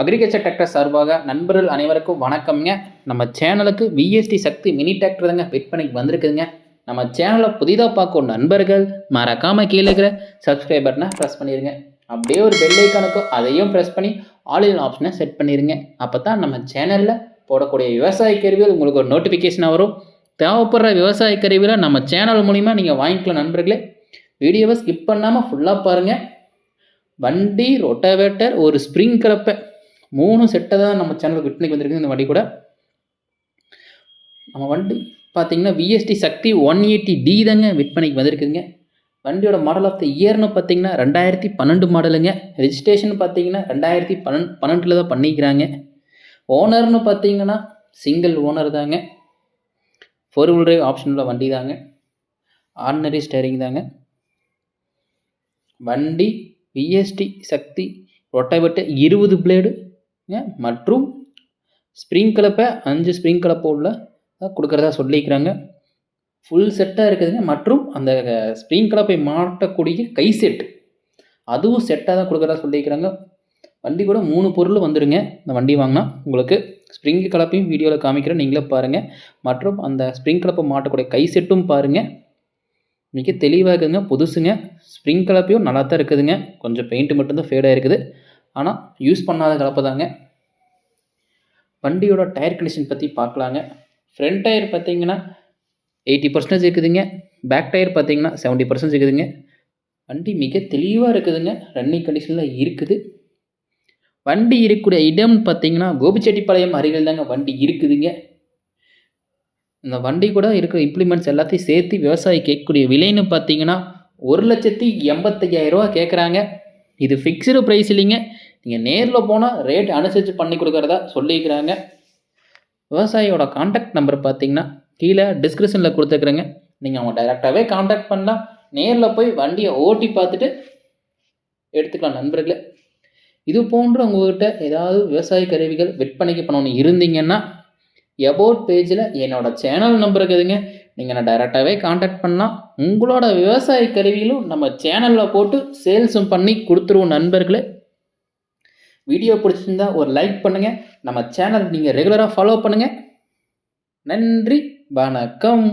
Agriculture tractor சார்பாக நண்பர்கள் அனைவருக்கும் வணக்கம்ங்க. நம்ம சேனலுக்கு விஎஸ்டி சக்தி மினி டிராக்டர் தாங்க விற்பனைக்கு வந்திருக்குதுங்க. நம்ம சேனலை புதிதாக பார்க்கும் நண்பர்கள் மறக்காமல் கீழே இருக்கிற சப்ஸ்கிரைப் பட்டனை ப்ரெஸ் பண்ணிடுங்க. அப்படியே ஒரு பெல் ஐக்கானுக்கும் அதையும் ப்ரெஸ் பண்ணி ஆல் இன் ஆப்ஷனை செட் பண்ணிடுங்க. அப்போ தான் நம்ம சேனலில் போடக்கூடிய விவசாய கருவிகள் உங்களுக்கு ஒரு நோட்டிஃபிகேஷனாக வரும். தேவைப்படுற விவசாய கருவிகளை நம்ம சேனல் மூலிமா நீங்கள் வாங்கிக்கலாம் நண்பர்களே. வீடியோவை ஸ்கிப் பண்ணாமல் ஃபுல்லாக பாருங்கள். வண்டி, ரொட்டாவேட்டர், ஒரு ஸ்ப்ரிங் கலப்பை 3 செட்டை தான் நம்ம சேனலுக்கு விற்பனைக்கு வந்திருக்கு. இந்த வண்டி கூட நம்ம வண்டி பார்த்தீங்கன்னா விஎஸ்டி சக்தி 180D தாங்க விற்பனைக்கு வந்திருக்குதுங்க. வண்டியோட மாடல் ஆஃப் த இயர்னு பார்த்தீங்கன்னா 2012 மாடலுங்க. ரெஜிஸ்ட்ரேஷன் பார்த்தீங்கன்னா 2012 தான் பண்ணிக்கிறாங்க. ஓனர்னு பார்த்தீங்கன்னா சிங்கிள் ஓனர் தாங்க. 4 wheel drive ஆப்ஷனில் வண்டி தாங்க. ஆர்டினரி ஸ்டேரிங் தாங்க. வண்டி விஎஸ்டி சக்தி ரொட்டாவேட்டர் 20 பிளேடு மற்றும் ஸ்ப்ரிங் கலப்பை 5 ஸ்ப்ரிங் கலப்பை உள்ள கொடுக்குறதா சொல்லிக்கிறாங்க. ஃபுல் செட்டாக இருக்குதுங்க. மற்றும் அந்த ஸ்ப்ரிங் கலப்பை மாட்டக்கூடிய கை செட்டு அதுவும் செட்டாக தான் கொடுக்குறதா சொல்லிக்கிறாங்க. வண்டி கூட 3 பொருள் வந்துடுங்க. இந்த வண்டி வாங்கினா உங்களுக்கு ஸ்ப்ரிங் கலப்பையும் வீடியோவில் காமிக்கிறேன், நீங்களே பாருங்கள். மற்றும் அந்த ஸ்ப்ரிங் கலப்பை மாட்டக்கூடிய கை செட்டும் பாருங்கள், மிக தெளிவாக இருக்குதுங்க. புதுசுங்க. ஸ்ப்ரிங் கலப்பையும் நல்லா தான் இருக்குதுங்க. கொஞ்சம் பெயிண்ட்டு மட்டும்தான் ஃபேடாக இருக்குது. ஆனால் யூஸ் பண்ணாத கலப்பை தாங்க. வண்டியோட டயர் கண்டிஷன் பற்றி பார்க்கலாங்க. ஃப்ரண்ட் டயர் பார்த்தீங்கன்னா 80% இருக்குதுங்க. பேக் டயர் பார்த்தீங்கன்னா 70% இருக்குதுங்க. வண்டி மிக தெளிவாக இருக்குதுங்க. ரன்னிங் கண்டிஷனில் இருக்குது. வண்டி இருக்கக்கூடிய இடம் பார்த்தீங்கன்னா கோபிச்செட்டிப்பாளையம் அருகில் தாங்க வண்டி இருக்குதுங்க. இந்த வண்டி கூட இருக்கிற இம்ப்ளிமெண்ட்ஸ் எல்லாத்தையும் சேர்த்து விவசாயி கேட்கக்கூடிய விலைன்னு பார்த்தீங்கன்னா 1,85,000 கேட்குறாங்க. இது ஃபிக்ஸ்டு ப்ரைஸ் இல்லைங்க. நீங்கள் நேரில் போனால் ரேட் அனுசரித்து பண்ணி கொடுக்குறதா சொல்லிக்கிறாங்க. விவசாயியோட கான்டாக்ட் நம்பர் பார்த்தீங்கன்னா கீழே டிஸ்கிரிப்ஷனில் கொடுத்துருக்குறேங்க. நீங்கள் அவங்க டைரெக்டாகவே கான்டாக்ட் பண்ணலாம். நேரில் போய் வண்டியை ஓட்டி பார்த்துட்டு எடுத்துக்கலாம் நண்பர்களே. இது போன்று உங்கள்கிட்ட ஏதாவது விவசாய கருவிகள் விற்பனைக்கு பண்ணணும் இருந்தீங்கன்னா எபோட் பேஜில் என்னோடய சேனல் நம்பர் இருக்குதுங்க. நீங்கள் நான் டைரெக்டாகவே கான்டாக்ட் பண்ணலாம். உங்களோட விவசாய கருவிகளும் நம்ம சேனலில் போட்டு சேல்ஸும் பண்ணி கொடுத்துருவோம் நண்பர்களே. வீடியோ பிடிச்சிருந்தா ஒரு லைக் பண்ணுங்கள். நம்ம சேனல் நீங்கள் ரெகுலராக ஃபாலோ பண்ணுங்கள். நன்றி, வணக்கம்.